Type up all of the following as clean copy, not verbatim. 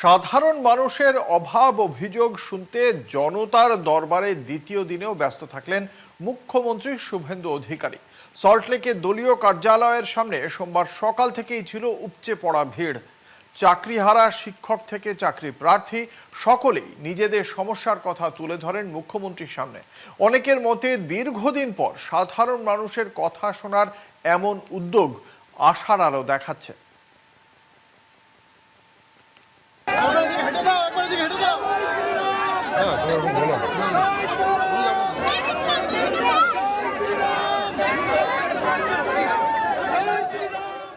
সাধারণ মানুষের অভাব অভিযোগ শুনতে জনতার দরবারে দ্বিতীয় দিনেও ব্যস্ত থাকলেন মুখ্যমন্ত্রী শুভেন্দু অধিকারী। সল্টলেকে দলীয় কার্যালয়ের সামনে সোমবার সকাল থেকেই ছিল উপচে পড়া ভিড়। চাকরিহারা শিক্ষক থেকে চাকরি প্রার্থী সকলেই নিজেদের সমস্যার কথা তুলে ধরেন মুখ্যমন্ত্রীর সামনে। অনেকের মতে দীর্ঘদিন পর সাধারণ মানুষের কথা শোনার এমন উদ্যোগ আশার আলো দেখাচ্ছে।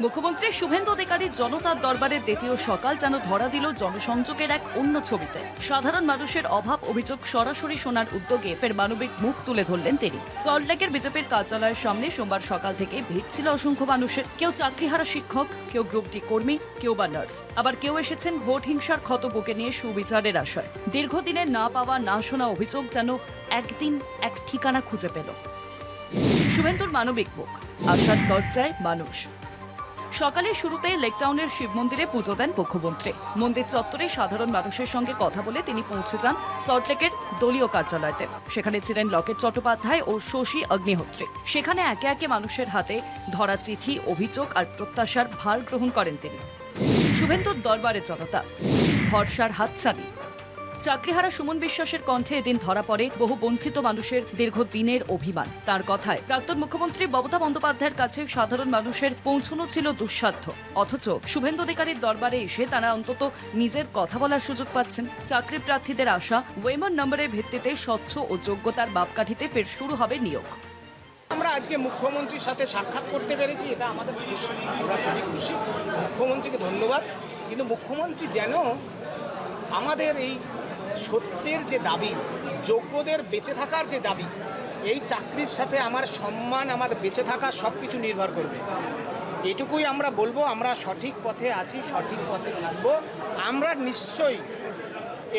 মুখ্যমন্ত্রী শুভেন্দু অধিকারীর জনতার দরবারের দ্বিতীয় সকাল যেন ধরা দিল জনসংযোগের এক অন্য ছবিতে। সাধারণ মানুষের অভাব অভিযোগ সরাসরি শোনার উদ্যোগে ফের মানবিক মুখ তুলে ধরলেন তিনি। সল্টলেকের বিজেপির কার্যালয়ের সামনে সোমবার সকাল থেকে ভিড় ছিল অসংখ্য মানুষের। কেউ চাকরিহারা শিক্ষক, কেউ গ্রুপ ডি কর্মী, কেউ বা নার্স, আবার কেউ এসেছেন ভোট হিংসার ক্ষত বুকে নিয়ে সুবিচারের আশায়। দীর্ঘদিনের না পাওয়া না শোনা অভিযোগ যেন একদিন এক ঠিকানা খুঁজে পেল। শুভেন্দুর মানবিক মুখ, আশার দরজায় মানুষ। সকালে শুরুতে লেকটাউনের শিব মন্দিরে পুজো দেন মুখ্যমন্ত্রী। মন্দির চত্বরে সাধারণ মানুষের সঙ্গে কথা বলে তিনি পৌঁছে যান সল্টলেকের দলীয় কার্যালয়তে। সেখানে ছিলেন লকেট চট্টোপাধ্যায় ও শশী অগ্নিহোত্রী। সেখানে একে একে মানুষের হাতে ধরা চিঠি, অভিযোগ আর প্রত্যাশার ভার গ্রহণ করেন তিনি। শুভেন্দুর দরবারে জনতা, ভরসার হাতছানি। চাকরিহারা সুমন বিশ্বাসের কণ্ঠে এদিন ধরা পড়ে বহু বঞ্চিত মানুষের দীর্ঘদিনের অভিমান। তার কথায় প্রাক্তন মুখ্যমন্ত্রী মমতা বন্দ্যোপাধ্যায়ের কাছে সাধারণ মানুষের পৌঁছানো ছিল দুঃসাধ্য, অথচ শুভেন্দু অধিকারীর দরবারে এসে তারা অন্তত নিজের কথা বলার সুযোগ পাচ্ছেন। চাকরি প্রার্থীদের আশা, ওয়েমন নম্বরের ভিত্তিতে স্বচ্ছ ও যোগ্যতার মাপকাঠিতে ফের শুরু হবে নিয়োগ। আমরা আজকে মুখ্যমন্ত্রীর সাথে সাক্ষাৎ করতে পেরেছি, এটা আমাদের খুশি, আমরা খুবই খুশি। মুখ্যমন্ত্রীকে ধন্যবাদ। কিন্তু মুখ্যমন্ত্রী যেন আমাদের এই সত্যের যে দাবি, যোগ্যদের বেঁচে থাকার যে দাবি, এই চাকরির সাথে আমার সম্মান, আমার বেঁচে থাকা সব কিছু নির্ভর করবে, এটুকুই আমরা বলবো। আমরা সঠিক পথে আছি, সঠিক পথে থাকবো। আমরা নিশ্চয়ই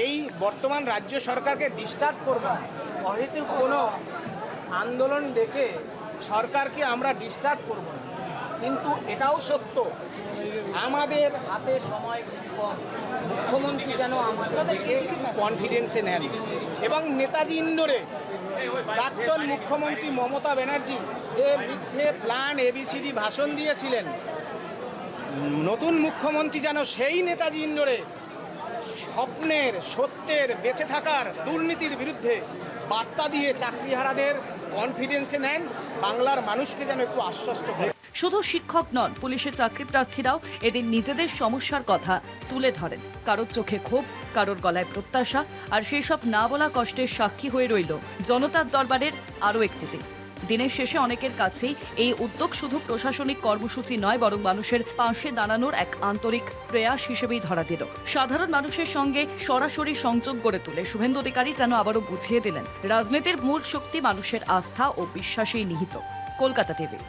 এই বর্তমান রাজ্য সরকারকে ডিস্টার্ব করব না। অহেতুক কোনো আন্দোলন ডেকে সরকারকে আমরা ডিস্টার্ব করব না। কিন্তু এটাও সত্য, আমাদের হাতে সময় কম। মুখ্যমন্ত্রী যেন আমাদের দেখে কনফিডেন্সে নেন। এবং নেতাজি ইন্ডোরে প্রাক্তন মুখ্যমন্ত্রী মমতা ব্যানার্জি যে মিথ্যে প্ল্যান ABCD ভাষণ দিয়েছিলেন, নতুন মুখ্যমন্ত্রী যেন সেই নেতাজি ইন্ডোরে স্বপ্নের, সত্যের, বেঁচে থাকার, দুর্নীতির বিরুদ্ধে বার্তা দিয়ে চাকরিহারাদের কনফিডেন্সে নেন, বাংলার মানুষকে যেন একটু আশ্বস্ত করে। শুধু শিক্ষক নন, পুলিশের চাকরি প্রার্থীরাও এদিন নিজেদের সমস্যার কথা তুলে ধরেন। কারোর চোখে ক্ষোভ, কারোর গলায় প্রত্যাশা, আর সেই সব না বলা কষ্টের সাক্ষী হয়ে রইল জনতার দরবারের আরও একটি দিন। দিনের শেষে অনেকের কাছেই এই উদ্যোগ শুধু প্রশাসনিক কর্মসূচি নয়, বরং মানুষের পাশে দাঁড়ানোর এক আন্তরিক প্রয়াস হিসেবেই ধরা দিল। সাধারণ মানুষের সঙ্গে সরাসরি সংযোগ গড়ে তুলে শুভেন্দু অধিকারী যেন আবারও বুঝিয়ে দিলেন, রাজনীতির মূল শক্তি মানুষের আস্থা ও বিশ্বাসেই নিহিত। কলকাতা টিভি।